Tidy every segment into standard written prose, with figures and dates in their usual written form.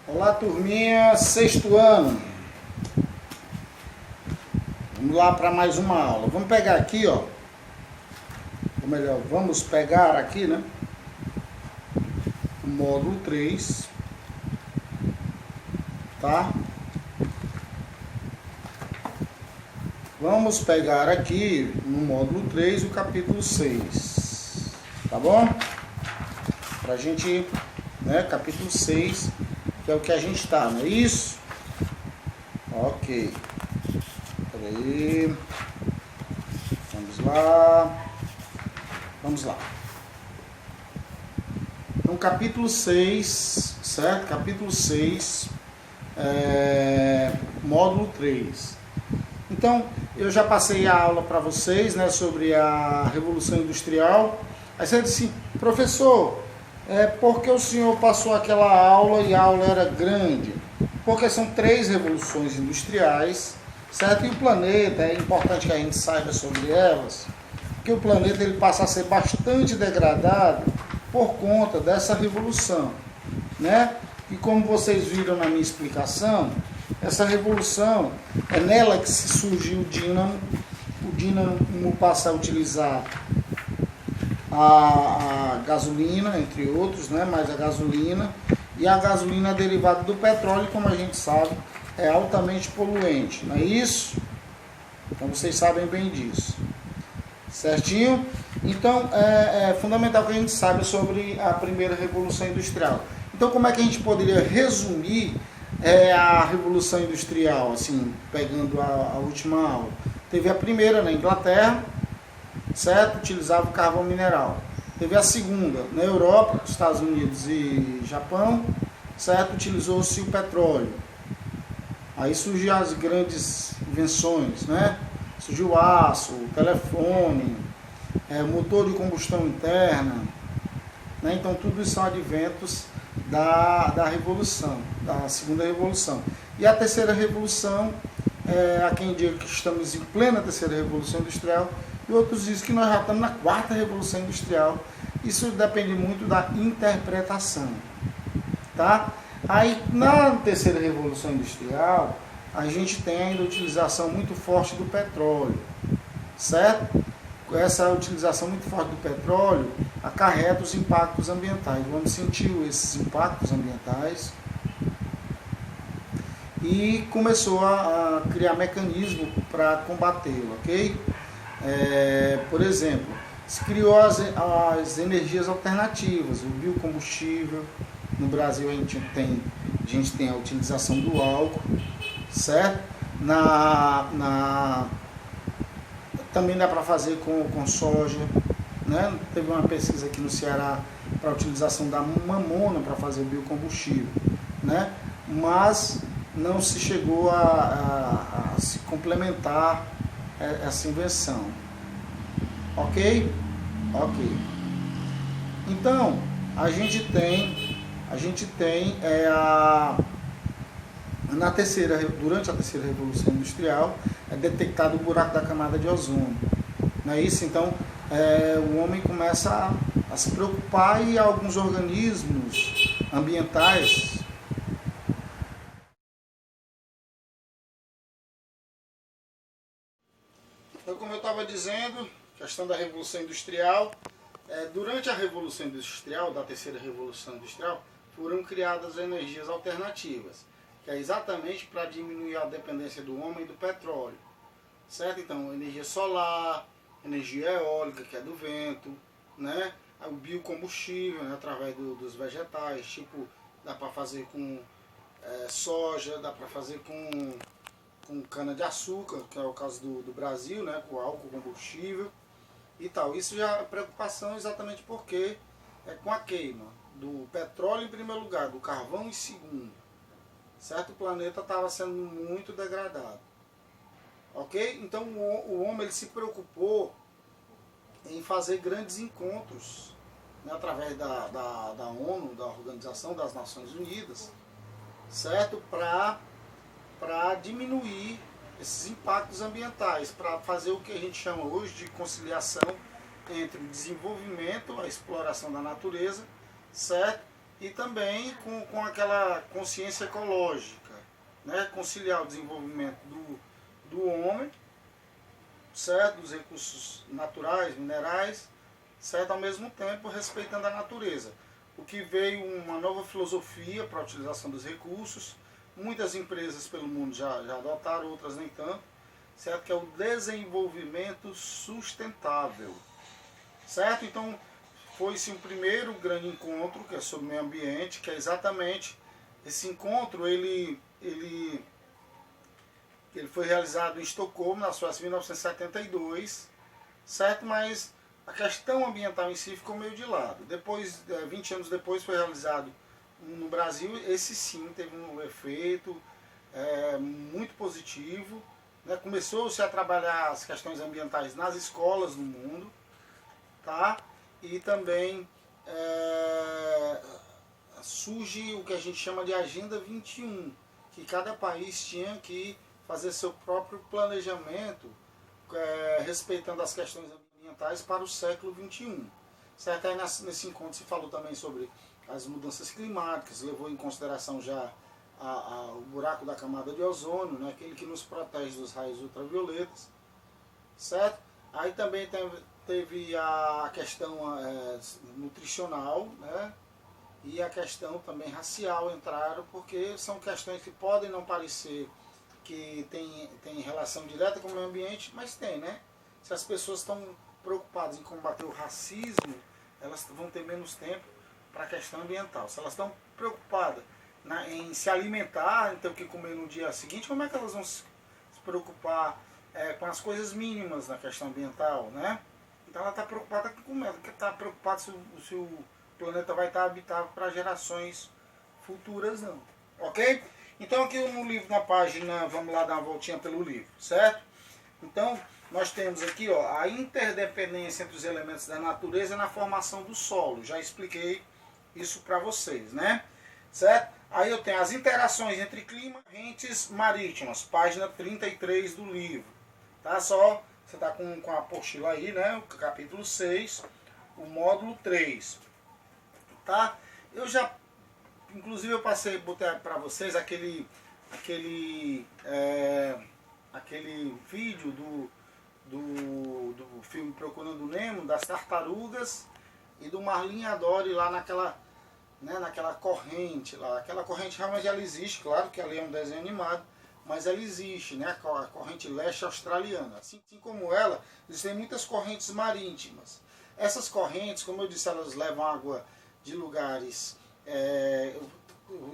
Olá, turminha, sexto ano. Vamos lá para mais uma aula. Vamos pegar aqui, ó. Ou melhor, vamos pegar aqui, né? O módulo 3, tá? Vamos pegar aqui no módulo 3 o capítulo 6, tá bom? Pra gente, né, capítulo 6, que é o que a gente tá, não é isso? Ok. Peraí. Vamos lá. Vamos lá. Então, capítulo 6, certo? Capítulo 6, módulo 3. Então, eu já passei a aula para vocês, né, sobre a Revolução Industrial. Aí você disse, professor, por que o senhor passou aquela aula e a aula era grande? Porque são 3 revoluções industriais, certo? E o planeta, é importante que a gente saiba sobre elas, que o planeta ele passa a ser bastante degradado por conta dessa revolução, né? E como vocês viram na minha explicação, essa revolução é nela que se surgiu o dínamo passa a utilizar a gasolina, entre outros, né? Mas a gasolina, e a gasolina derivada do petróleo, como a gente sabe, é altamente poluente, não é isso? Então vocês sabem bem disso. Certinho? Então, é fundamental que a gente saiba sobre a primeira Revolução Industrial. Então, como é que a gente poderia resumir a Revolução Industrial, assim, pegando a última aula? Teve a primeira na Inglaterra, certo? Utilizava o carvão mineral. Teve a segunda na Europa, Estados Unidos e Japão, certo? Utilizou-se o petróleo. Aí surgiu as grandes invenções, né? Surgiu o aço, o telefone, motor de combustão interna, né? Então tudo isso são adventos da Revolução, da segunda Revolução. E a terceira Revolução, há quem diga que estamos em plena terceira Revolução Industrial, e outros dizem que nós já estamos na quarta Revolução Industrial. Isso depende muito da interpretação, tá? Aí na terceira Revolução Industrial, a gente tem ainda a utilização muito forte do petróleo, certo? Essa utilização muito forte do petróleo acarreta os impactos ambientais. O homem sentiu esses impactos ambientais e começou a criar mecanismos para combatê-lo, ok? Por exemplo, se criou as energias alternativas, o biocombustível. No Brasil a gente tem a utilização do álcool, certo? Também dá para fazer com soja, né? Teve uma pesquisa aqui no Ceará para a utilização da mamona para fazer o biocombustível, né? Mas não se chegou a se complementar essa invenção. Ok? Ok. Então, durante a terceira Revolução Industrial, é detectado o buraco da camada de ozônio. Não é isso? Então, o homem começa a se preocupar e alguns organismos ambientais. Então, como eu estava dizendo, questão da Revolução Industrial, durante a Revolução Industrial, da terceira Revolução Industrial, foram criadas energias alternativas, que é exatamente para diminuir a dependência do homem do petróleo, certo? Então, energia solar, energia eólica, que é do vento, né? O biocombustível, né? Através dos vegetais, tipo, dá para fazer com soja, dá para fazer com cana-de-açúcar, que é o caso do Brasil, né? Com álcool combustível e tal. Isso já é preocupação exatamente porque com a queima do petróleo em primeiro lugar, do carvão em segundo, certo? O planeta estava sendo muito degradado, ok? Então o homem ele se preocupou em fazer grandes encontros, né, através da ONU, da Organização das Nações Unidas, certo? Para diminuir esses impactos ambientais, para fazer o que a gente chama hoje de conciliação entre o desenvolvimento, a exploração da natureza, certo? e também com aquela consciência ecológica, né? Conciliar o desenvolvimento do homem, certo? Dos recursos naturais, minerais, certo? Ao mesmo tempo respeitando a natureza. O que veio uma nova filosofia para a utilização dos recursos, muitas empresas pelo mundo já adotaram, outras nem tanto, certo? Que é o desenvolvimento sustentável, certo? Então, foi-se um primeiro grande encontro, que é sobre o meio ambiente, que é exatamente esse encontro, ele foi realizado em Estocolmo, na Suécia, em 1972, certo? Mas a questão ambiental em si ficou meio de lado. Depois, 20 anos depois, foi realizado no Brasil. Esse sim teve um efeito muito positivo, né? Começou-se a trabalhar as questões ambientais nas escolas no mundo, tá? E também surge o que a gente chama de Agenda 21, que cada país tinha que fazer seu próprio planejamento, respeitando as questões ambientais para o século 21. Certo? Aí nesse encontro se falou também sobre as mudanças climáticas, levou em consideração já o buraco da camada de ozônio, né? Aquele que nos protege dos raios ultravioletas, certo? Aí também teve a questão nutricional, né? E a questão também racial entraram, porque são questões que podem não parecer que tem relação direta com o meio ambiente, mas tem, né? Se as pessoas estão preocupadas em combater o racismo, elas vão ter menos tempo para a questão ambiental. Se elas estão preocupadas em se alimentar, em ter o que comer no dia seguinte, como é que elas vão se preocupar com as coisas mínimas na questão ambiental, né? Então ela está preocupada com comida, está preocupada se o planeta vai estar habitável para gerações futuras, não. Ok? Então aqui no livro, na página, vamos lá dar uma voltinha pelo livro, certo? Então nós temos aqui, ó, a interdependência entre os elementos da natureza na formação do solo. Já expliquei isso para vocês, né? Certo? Aí eu tenho as interações entre clima e correntes marítimas, página 33 do livro. Tá? Só você está com a apostila aí, né? O capítulo 6, o módulo 3. Tá? Inclusive eu botei para vocês aquele vídeo do filme Procurando Nemo, das tartarugas e do Marlin e a Dory lá naquela corrente lá. Aquela corrente realmente ela existe, claro que ali é um desenho animado, mas ela existe, né? A corrente leste australiana. Assim como ela, existem muitas correntes marítimas. Essas correntes, como eu disse, elas levam água de lugares... eu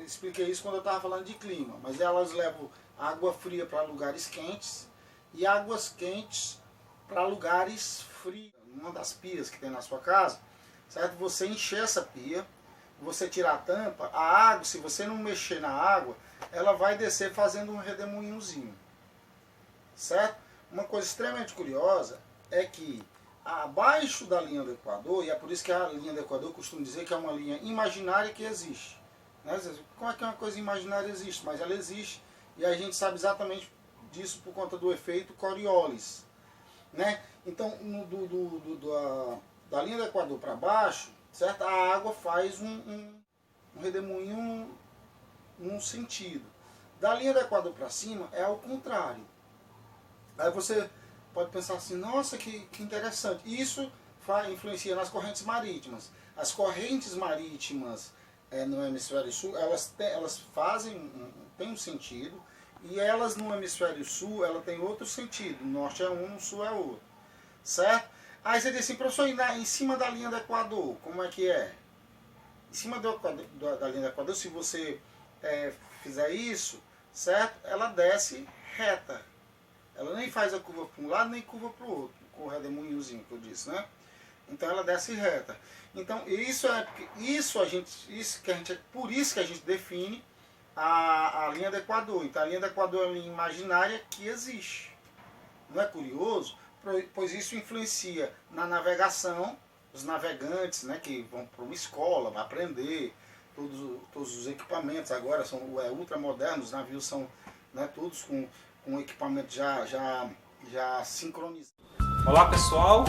expliquei isso quando eu estava falando de clima, mas elas levam água fria para lugares quentes e águas quentes para lugares frios. Uma das pias que tem na sua casa, certo? Você encher essa pia, você tirar a tampa, a água, se você não mexer na água, ela vai descer fazendo um redemoinhozinho, certo? Uma coisa extremamente curiosa é que abaixo da linha do Equador, e é por isso que a linha do Equador eu costumo dizer que é uma linha imaginária que existe, né? Como é que uma coisa imaginária existe? Mas ela existe e a gente sabe exatamente disso por conta do efeito Coriolis, né? Então, da linha do Equador para baixo, certo? A água faz um redemoinho num sentido. Da linha do Equador para cima é ao contrário. Aí você pode pensar assim, nossa, que interessante. Isso influencia nas correntes marítimas. As correntes marítimas no hemisfério sul, elas têm um sentido, e elas no hemisfério sul, ela tem outro sentido. No norte é um, no sul é outro. Certo? Aí você diz assim, professor, em cima da linha do Equador, como é que é? Em cima da linha do Equador, se você fizer isso, certo? Ela desce reta. Ela nem faz a curva para um lado, nem curva para o outro, com o redemoinhozinho que eu disse, né? Então ela desce reta. Então por isso que a gente define a linha do Equador. Então a linha do Equador é uma linha imaginária que existe. Não é curioso? Pois isso influencia na navegação, os navegantes, né, que vão para uma escola, vão aprender, todos os equipamentos agora são ultramodernos, os navios são, né, todos com equipamento já sincronizado. Olá pessoal,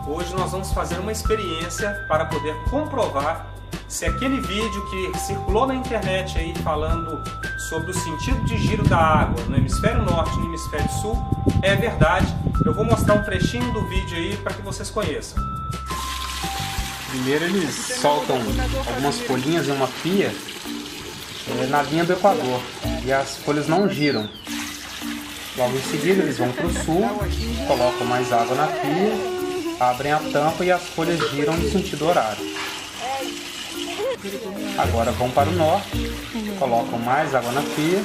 hoje nós vamos fazer uma experiência para poder comprovar se aquele vídeo que circulou na internet aí falando sobre o sentido de giro da água no hemisfério norte e no hemisfério sul é verdade. Eu vou mostrar um trechinho do vídeo aí para que vocês conheçam. Primeiro eles soltam algumas folhinhas em uma pia na linha do Equador e as folhas não giram. Logo em seguida eles vão para o sul, colocam mais água na pia, abrem a tampa e as folhas giram no sentido horário. Agora vão para o norte, colocam mais água na pia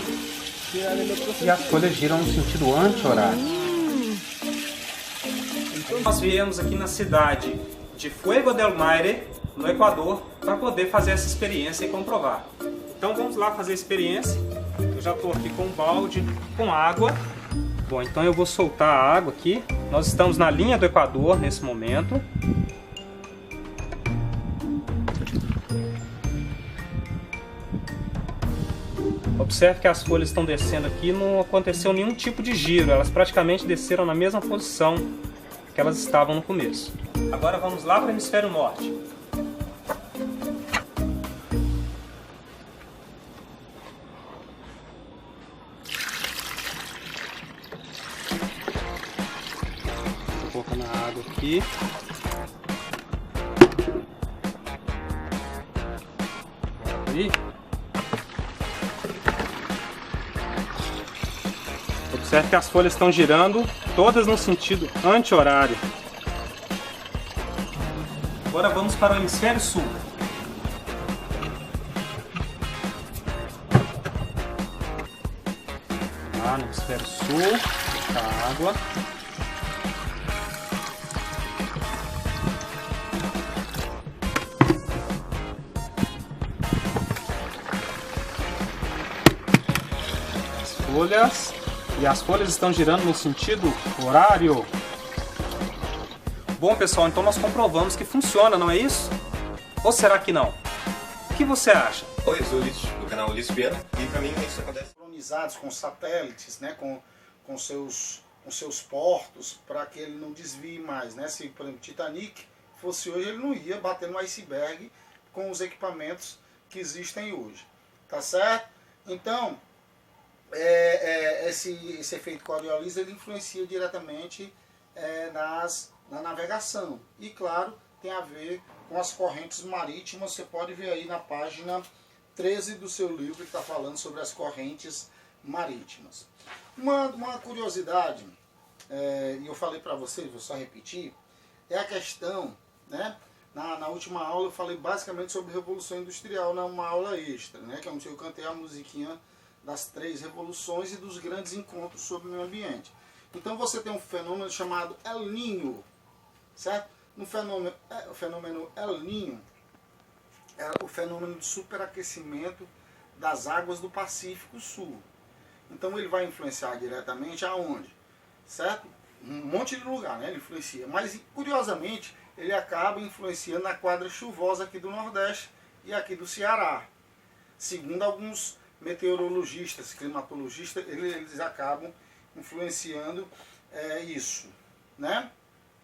e as folhas giram no sentido anti-horário. Nós viemos aqui na cidade de Fuego del Maire, no Equador, para poder fazer essa experiência e comprovar. Então vamos lá fazer a experiência. Eu já estou aqui com um balde com água. Bom, então eu vou soltar a água aqui. Nós estamos na linha do Equador nesse momento. Observe que as folhas estão descendo aqui, não aconteceu nenhum tipo de giro. Elas praticamente desceram na mesma posição que elas estavam no começo. Agora vamos lá para o hemisfério norte. Vou colocar na água aqui. Aí. Observe que as folhas estão girando, todas no sentido anti-horário. Agora vamos para o hemisfério sul. Lá no hemisfério sul, a água. As folhas. E as folhas estão girando no sentido horário. Bom, pessoal, então nós comprovamos que funciona, não é isso? Ou será que não? O que você acha? Oi, eu sou o Ulisses, do canal Ulisses Pena, e pra mim isso acontece. Sincronizados com satélites, né, com seus portos, para que ele não desvie mais, né? Se, por exemplo, Titanic fosse hoje, ele não ia bater no iceberg com os equipamentos que existem hoje, tá certo? Então, esse efeito Coriolis ele influencia diretamente na navegação e, claro, tem a ver com as correntes marítimas. Você pode ver aí na página 13 do seu livro que está falando sobre as correntes marítimas. Uma curiosidade, e eu falei para vocês, vou só repetir, é a questão, né? Na última aula eu falei basicamente sobre Revolução Industrial, numa aula extra, né? Que é onde eu cantei a musiquinha das 3 revoluções e dos grandes encontros sobre o meio ambiente. Então você tem um fenômeno chamado El Niño, certo? O fenômeno El Niño é o fenômeno de superaquecimento das águas do Pacífico Sul. Então ele vai influenciar diretamente aonde? Certo? Um monte de lugar, né? Ele influencia. Mas, curiosamente, ele acaba influenciando na quadra chuvosa aqui do Nordeste e aqui do Ceará. Segundo alguns meteorologistas, climatologistas, eles acabam influenciando isso, né?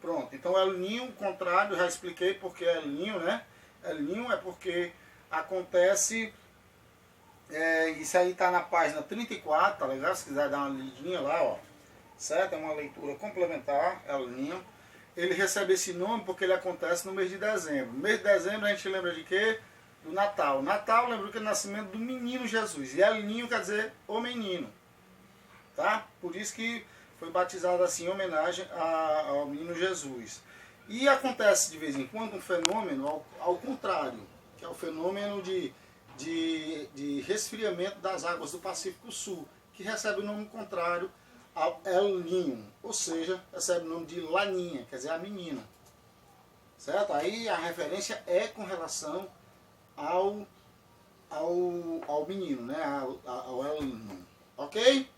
Pronto, então El Niño, o contrário, já expliquei porque é El Niño, né? El Niño é porque acontece, isso aí tá na página 34, tá legal? Se quiser dar uma lidinha lá, ó, certo? É uma leitura complementar, El Niño. Ele recebe esse nome porque ele acontece no mês de dezembro. No mês de dezembro a gente lembra de quê? Do Natal. Natal lembra que é o nascimento do menino Jesus. E El Niño quer dizer o menino. Tá? Por isso que foi batizado assim em homenagem ao menino Jesus. E acontece de vez em quando um fenômeno ao contrário, que é o fenômeno de resfriamento das águas do Pacífico Sul, que recebe o nome contrário ao El Niño, ou seja, recebe o nome de Laninha, quer dizer a menina. Certo? Aí a referência é com relação ao menino, né? Ao El Niño. Ok?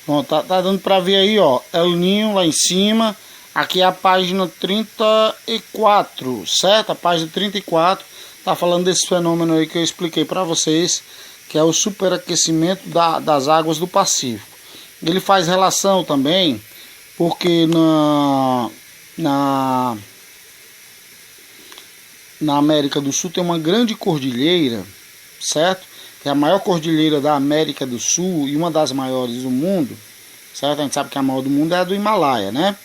Bom, tá dando pra ver aí, ó, El Niño lá em cima. Aqui é a página 34, certo? A página 34 tá falando desse fenômeno aí que eu expliquei pra vocês, que é o superaquecimento das águas do Pacífico. Ele faz relação também, porque na América do Sul tem uma grande cordilheira, certo? Que é a maior cordilheira da América do Sul e uma das maiores do mundo, certo? A gente sabe que a maior do mundo é a do Himalaia, né?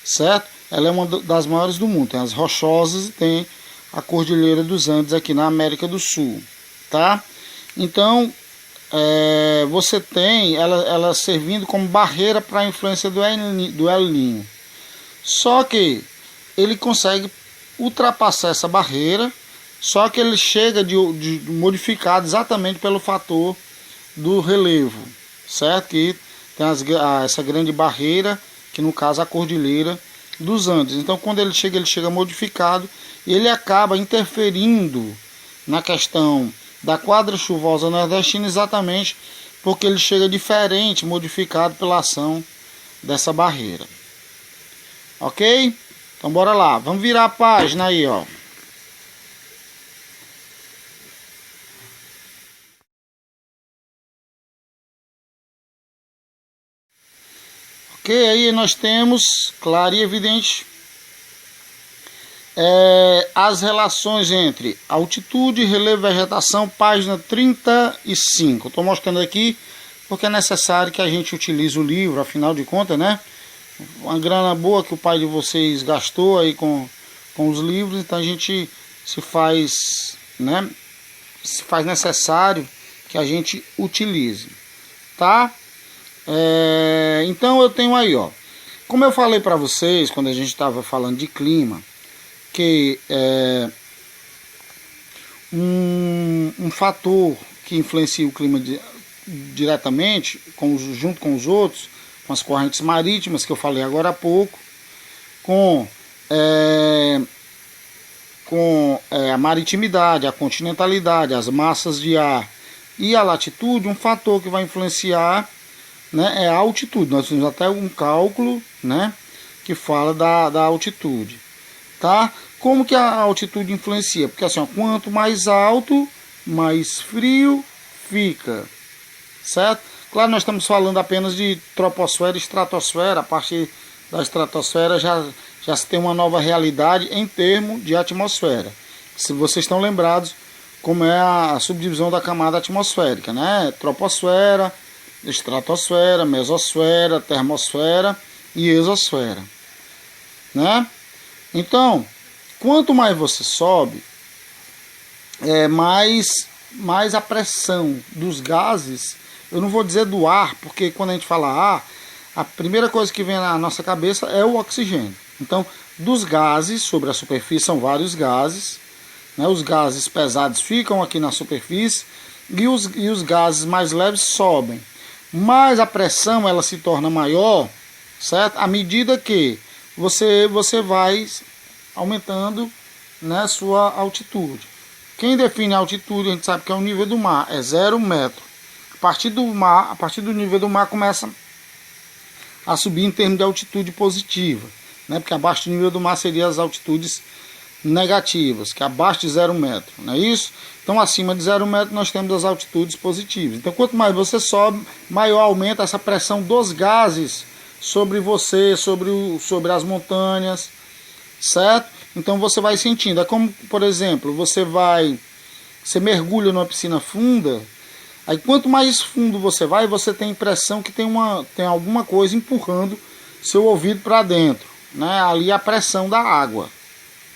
Certo? Ela é uma das maiores do mundo. Tem as Rochosas e tem a Cordilheira dos Andes aqui na América do Sul, tá? Então, você tem ela servindo como barreira para a influência do El Niño. Só que ele consegue ultrapassar essa barreira, só que ele chega de modificado exatamente pelo fator do relevo, certo? Que tem essa grande barreira, que no caso é a Cordilheira dos Andes. Então quando ele chega modificado e ele acaba interferindo na questão da quadra chuvosa nordestina, exatamente porque ele chega diferente, modificado pela ação dessa barreira. Ok? Então bora lá, vamos virar a página aí, ó. Ok, aí nós temos, claro e evidente, as relações entre altitude, relevo e vegetação, página 35. Estou mostrando aqui porque é necessário que a gente utilize o livro, afinal de contas, né? Uma grana boa que o pai de vocês gastou aí com os livros, então a gente se faz necessário que a gente utilize, tá? Então eu tenho aí, ó, como eu falei para vocês quando a gente estava falando de clima, que um fator que influencia o clima diretamente, junto com os outros, com as correntes marítimas que eu falei agora há pouco, com a maritimidade, a continentalidade, as massas de ar e a latitude, um fator que vai influenciar, né, é a altitude. Nós temos até um cálculo, né, que fala da altitude, tá? Como que a altitude influencia? Porque assim, ó, quanto mais alto, mais frio fica, certo? Claro, nós estamos falando apenas de troposfera e estratosfera. A partir da estratosfera já se tem uma nova realidade em termos de atmosfera. Se vocês estão lembrados como é a subdivisão da camada atmosférica, né? Troposfera, estratosfera, mesosfera, termosfera e exosfera, né? Então, quanto mais você sobe, mais a pressão dos gases, eu não vou dizer do ar, porque quando a gente fala ar, a primeira coisa que vem na nossa cabeça é o oxigênio. Então, dos gases sobre a superfície, são vários gases, né? Os gases pesados ficam aqui na superfície e os gases mais leves sobem. Mas a pressão ela se torna maior, certo? À medida que você vai aumentando, né, sua altitude. Quem define a altitude, a gente sabe que é o nível do mar, é 0 metro. A partir do nível do mar começa a subir em termos de altitude positiva, né? Porque abaixo do nível do mar seriam as altitudes negativas, que é abaixo de 0 metro, não é isso? Então acima de 0 metro nós temos as altitudes positivas. Então quanto mais você sobe, maior aumenta essa pressão dos gases sobre você, sobre as montanhas, certo? Então você vai sentindo. É como, por exemplo, você mergulha numa piscina funda, aí quanto mais fundo você vai, você tem a impressão que tem alguma coisa empurrando seu ouvido para dentro, né? Ali a pressão da água.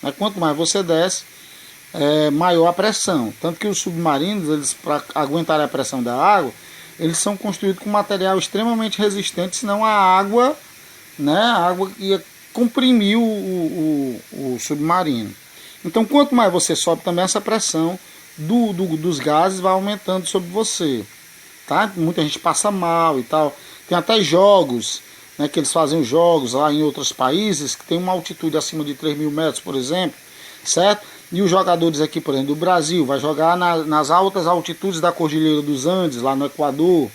Né? Quanto mais você desce, maior a pressão. Tanto que os submarinos, eles, para aguentar a pressão da água, eles são construídos com material extremamente resistente, senão a água, né, a água ia comprimir o submarino. Então, quanto mais você sobe, também essa pressão dos gases vai aumentando sobre você, tá? Muita gente passa mal e tal. Tem até jogos, né, que eles fazem jogos lá em outros países que tem uma altitude acima de 3.000 metros, por exemplo, certo? E os jogadores aqui, por exemplo, do Brasil, vai jogar nas altas altitudes da Cordilheira dos Andes, lá no Equador,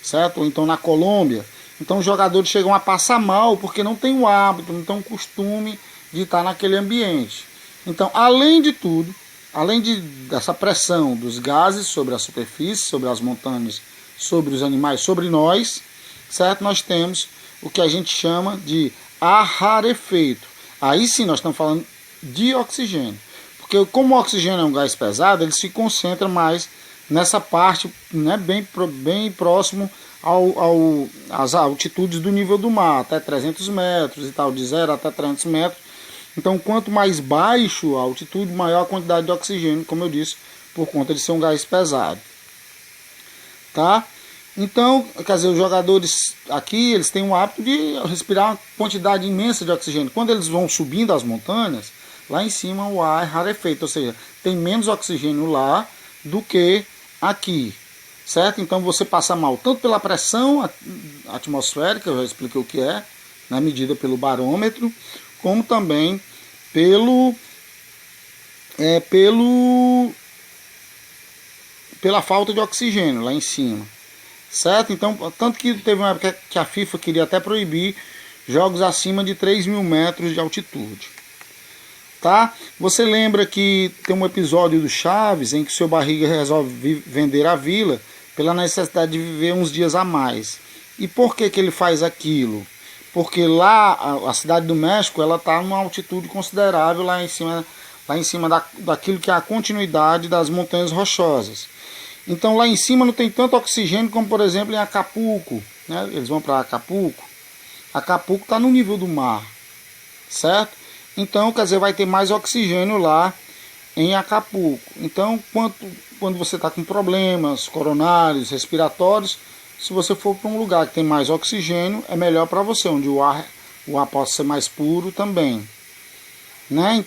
certo? Ou então na Colômbia. Então os jogadores chegam a passar mal porque não tem o hábito, não tem o costume de estar naquele ambiente. Então, além de tudo, dessa pressão dos gases sobre a superfície, sobre as montanhas, sobre os animais, sobre nós, certo? Nós temos o que a gente chama de ar rarefeito. Aí sim nós estamos falando de oxigênio. Porque como o oxigênio é um gás pesado, ele se concentra mais nessa parte, né, bem próximo às altitudes do nível do mar, até 300 metros e tal, de 0 até 300 metros. Então, quanto mais baixo a altitude, maior a quantidade de oxigênio, como eu disse, por conta de ser um gás pesado. Tá? Então, quer dizer, os jogadores aqui, eles têm o hábito de respirar uma quantidade imensa de oxigênio. Quando eles vão subindo as montanhas, lá em cima o ar é rarefeito, ou seja, tem menos oxigênio lá do que aqui, certo? Então você passa mal tanto pela pressão atmosférica, eu já expliquei o que é, né, medida pelo barômetro, como também pela falta de oxigênio lá em cima, certo? Então, tanto que teve uma época que a FIFA queria até proibir jogos acima de 3.000 metros de altitude. Tá? Você lembra que tem um episódio do Chaves em que o seu Barriga resolve vender a vila pela necessidade de viver uns dias a mais. E por que ele faz aquilo? Porque lá, a cidade do México, ela está numa altitude considerável lá em cima daquilo que é a continuidade das montanhas rochosas. Então lá em cima não tem tanto oxigênio como, por exemplo, em Acapulco, né? Eles vão para Acapulco. Acapulco está no nível do mar, certo? Então, quer dizer, vai ter mais oxigênio lá em Acapulco. Então, quando você está com problemas coronários, respiratórios, se você for para um lugar que tem mais oxigênio, é melhor para você, onde o ar possa ser mais puro também. Né?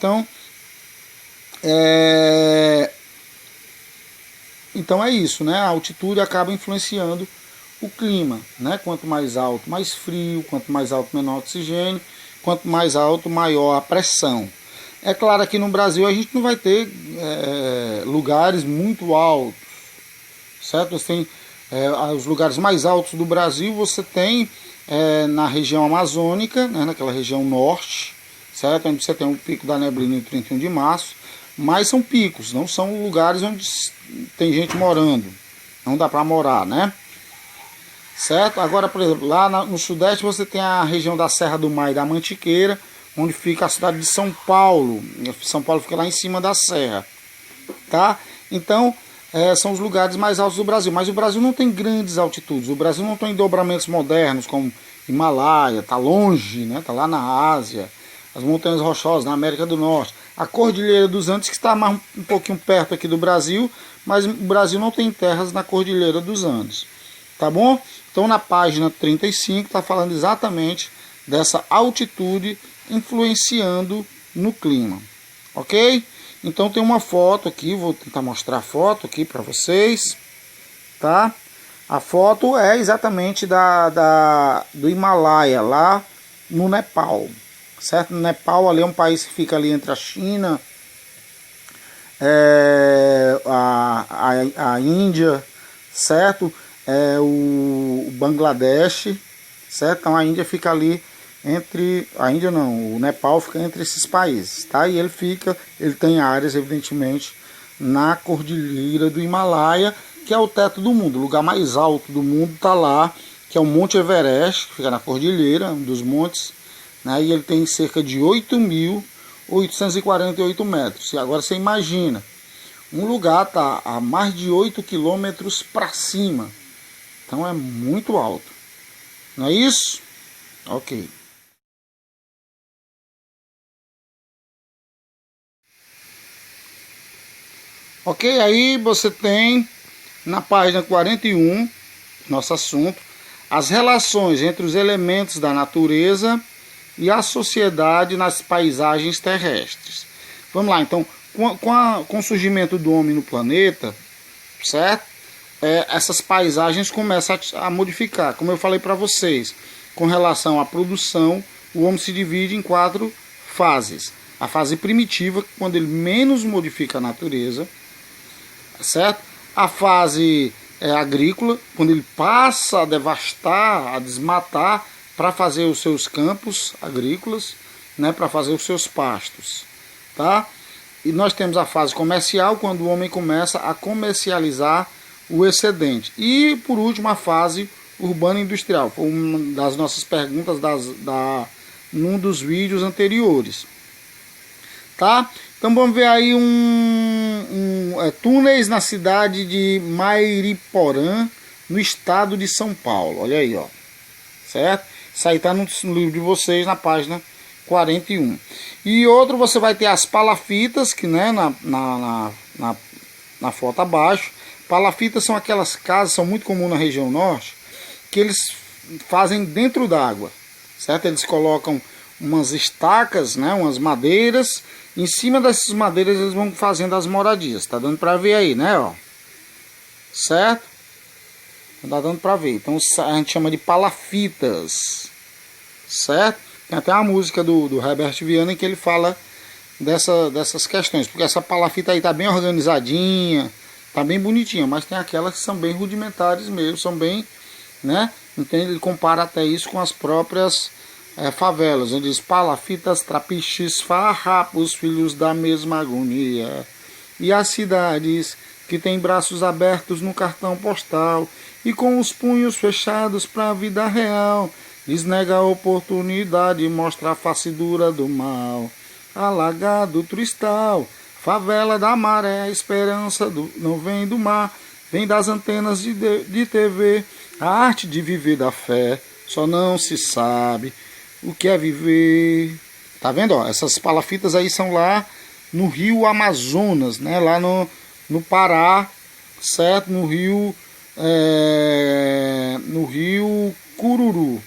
Então é isso, né? A altitude acaba influenciando o clima, né? Quanto mais alto, mais frio, quanto mais alto, menor oxigênio, quanto mais alto, maior a pressão. É claro que no Brasil a gente não vai ter lugares muito altos, certo? Você tem os lugares mais altos do Brasil, você tem na região amazônica, né? Naquela região norte, certo? Onde você tem o Pico da Neblina em 31 de março, mas são picos, não são lugares onde tem gente morando, não dá para morar, né? Certo? Agora, por exemplo, lá no sudeste você tem a região da Serra do Mar e da Mantiqueira, onde fica a cidade de São Paulo. São Paulo fica lá em cima da serra, tá? Então, são os lugares mais altos do Brasil. Mas o Brasil não tem grandes altitudes. O Brasil não tem dobramentos modernos como Himalaia, tá longe, né? Tá lá na Ásia. As montanhas rochosas na América do Norte. A Cordilheira dos Andes, que está mais um pouquinho perto aqui do Brasil, mas o Brasil não tem terras na Cordilheira dos Andes. Tá bom? Então na página 35 está falando exatamente dessa altitude influenciando no clima. Ok? Então tem uma foto aqui, vou tentar mostrar a foto aqui para vocês. Tá? A foto é exatamente do Himalaia, lá no Nepal. Certo? No Nepal ali é um país que fica ali entre a China, a Índia, certo? O Bangladesh, certo? Então a Índia fica ali entre... A Índia não, o Nepal fica entre esses países, tá? E ele tem áreas, evidentemente, na Cordilheira do Himalaia, que é o teto do mundo. O lugar mais alto do mundo está lá, que é o Monte Everest, que fica na Cordilheira, um dos montes, né? E ele tem cerca de 8.848 metros. E agora você imagina, um lugar está a mais de 8 quilômetros para cima. Então é muito alto. Não é isso? Ok. Ok, aí você tem na página 41, nosso assunto, as relações entre os elementos da natureza e a sociedade nas paisagens terrestres. Vamos lá, então, com o surgimento do homem no planeta, certo? Essas paisagens começam a modificar. Como eu falei para vocês, com relação à produção, o homem se divide em 4 fases. A fase primitiva, quando ele menos modifica a natureza, certo? A fase agrícola, quando ele passa a devastar, a desmatar para fazer os seus campos agrícolas, né, para fazer os seus pastos, tá? E nós temos a fase comercial, quando o homem começa a comercializar o excedente. E, por último, a fase urbano e industrial. Foi uma das nossas perguntas num dos vídeos anteriores. Tá? Então vamos ver aí túneis na cidade de Mairiporã, no estado de São Paulo. Olha aí, ó. Certo? Isso aí tá no livro de vocês, na página 41. E outro, você vai ter as palafitas, que né, na foto abaixo. Palafitas são aquelas casas, são muito comuns na região norte, que eles fazem dentro d'água, certo? Eles colocam umas estacas, né, umas madeiras, em cima dessas madeiras eles vão fazendo as moradias. Tá dando para ver aí, né, ó? Certo? Tá dando para ver. Então a gente chama de palafitas, certo? Tem até uma música do Herbert Viana que ele fala dessas questões, porque essa palafita aí tá bem organizadinha, tá bem bonitinha, mas tem aquelas que são bem rudimentares mesmo, são bem, né? Então ele compara até isso com as próprias favelas, onde diz palafitas, trapiches, farrapos, filhos da mesma agonia. E as cidades que têm braços abertos no cartão postal e com os punhos fechados para a vida real, lhes nega a oportunidade, mostra a face dura do mal. Alagado Tristal, favela da maré, a esperança não vem do mar, vem das antenas de TV, a arte de viver da fé, só não se sabe o que é viver. Tá vendo? Ó, essas palafitas aí são lá no rio Amazonas, né? Lá no Pará, certo? No rio Cururu,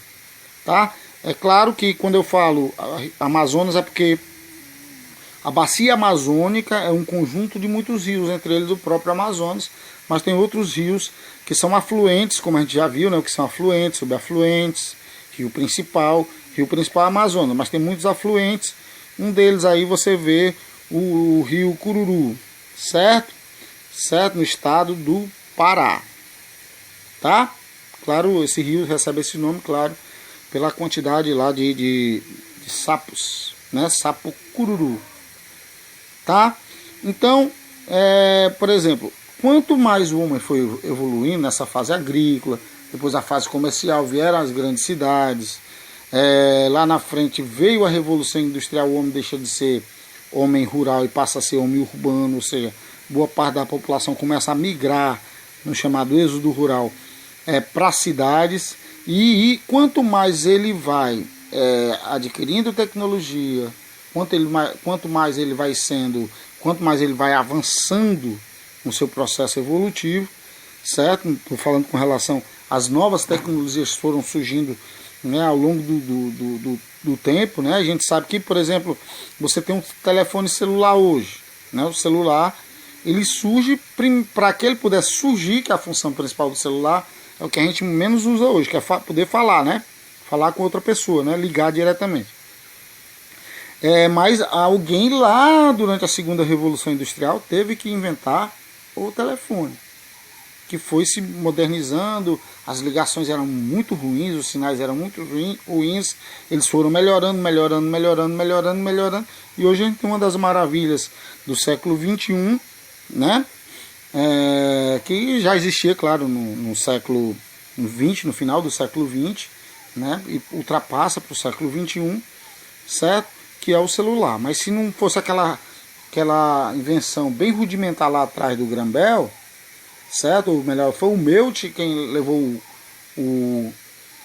tá? É claro que quando eu falo Amazonas é porque a bacia amazônica é um conjunto de muitos rios, entre eles o próprio Amazonas, mas tem outros rios que são afluentes, como a gente já viu, né? O que são afluentes, subafluentes, rio principal Amazonas, mas tem muitos afluentes. Um deles aí você vê o rio Cururu, certo? Certo? No estado do Pará, tá? Claro, esse rio recebe esse nome, claro, pela quantidade lá de sapos, né? Sapo cururu, tá? Então, por exemplo, quanto mais o homem foi evoluindo nessa fase agrícola, depois a fase comercial, vieram as grandes cidades, lá na frente veio a Revolução Industrial, o homem deixa de ser homem rural e passa a ser homem urbano, ou seja, boa parte da população começa a migrar no chamado êxodo rural para cidades, e quanto mais ele vai adquirindo tecnologia, quanto mais ele vai avançando no seu processo evolutivo, certo? Estou falando com relação às novas tecnologias que foram surgindo, né, ao longo do tempo, né? A gente sabe que, por exemplo, você tem um telefone celular hoje, né? O celular, ele surge, para que ele pudesse surgir, que é a função principal do celular, é o que a gente menos usa hoje, que é poder falar, né? Falar com outra pessoa, né? Ligar diretamente. Mas alguém lá durante a segunda Revolução Industrial teve que inventar o telefone, que foi se modernizando, as ligações eram muito ruins, os sinais eram muito ruins, eles foram melhorando, e hoje a gente tem uma das maravilhas do século XXI, né? Que já existia, claro, no século XX, no final do século XX, né? E ultrapassa para o século XXI, certo? Que é o celular. Mas se não fosse aquela invenção bem rudimentar lá atrás do Graham Bell, certo? Ou melhor, foi o Melt quem levou o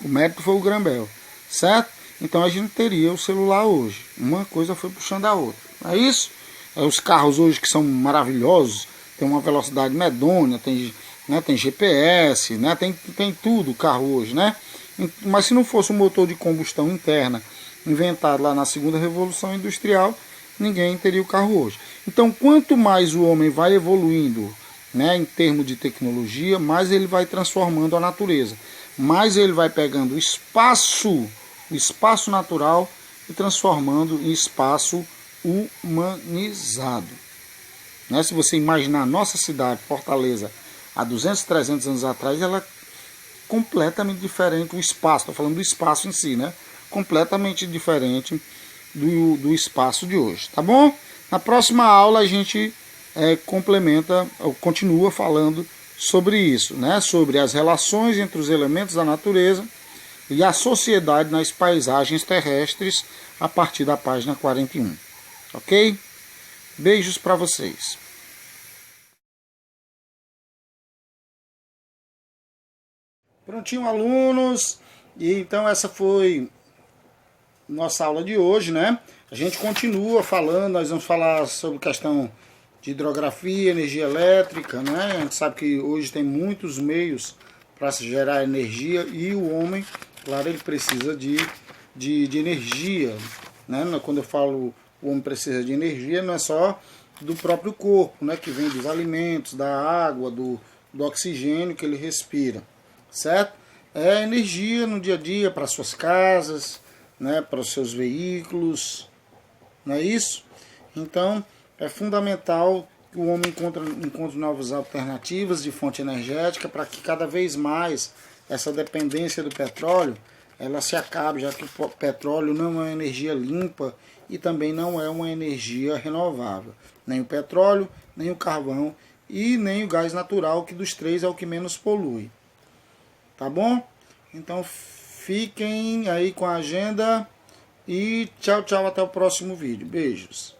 mérito, foi o Graham Bell, certo? Então a gente não teria o celular hoje. Uma coisa foi puxando a outra. É isso? Os carros hoje que são maravilhosos, tem uma velocidade medonha, tem GPS, né? Tem tudo o carro hoje, né? Mas se não fosse um motor de combustão interna inventado lá na segunda Revolução Industrial, ninguém teria o carro hoje. Então, quanto mais o homem vai evoluindo, né, em termos de tecnologia, mais ele vai transformando a natureza, mais ele vai pegando o espaço natural e transformando em espaço humanizado. Né? Se você imaginar a nossa cidade, Fortaleza, há 200, 300 anos atrás, ela é completamente diferente, o espaço, estou falando do espaço em si, né? Completamente diferente do espaço de hoje, tá bom? Na próxima aula a gente complementa, ou continua falando sobre isso, né? Sobre as relações entre os elementos da natureza e a sociedade nas paisagens terrestres, a partir da página 41. Ok? Beijos para vocês. Prontinho, alunos. E então essa foi nossa aula de hoje, né? A gente continua falando, nós vamos falar sobre questão de hidrografia, energia elétrica, né? A gente sabe que hoje tem muitos meios para se gerar energia e o homem, claro, ele precisa de energia, né? Quando eu falo o homem precisa de energia, não é só do próprio corpo, né? Que vem dos alimentos, da água, do oxigênio que ele respira, certo? É energia no dia a dia para suas casas, né? Para os seus veículos, não é isso? Então, é fundamental que o homem encontre novas alternativas de fonte energética para que cada vez mais essa dependência do petróleo ela se acabe, já que o petróleo não é uma energia limpa e também não é uma energia renovável. Nem o petróleo, nem o carvão e nem o gás natural, que dos três é o que menos polui. Tá bom? Então fiquem aí com a agenda e tchau, tchau, até o próximo vídeo. Beijos.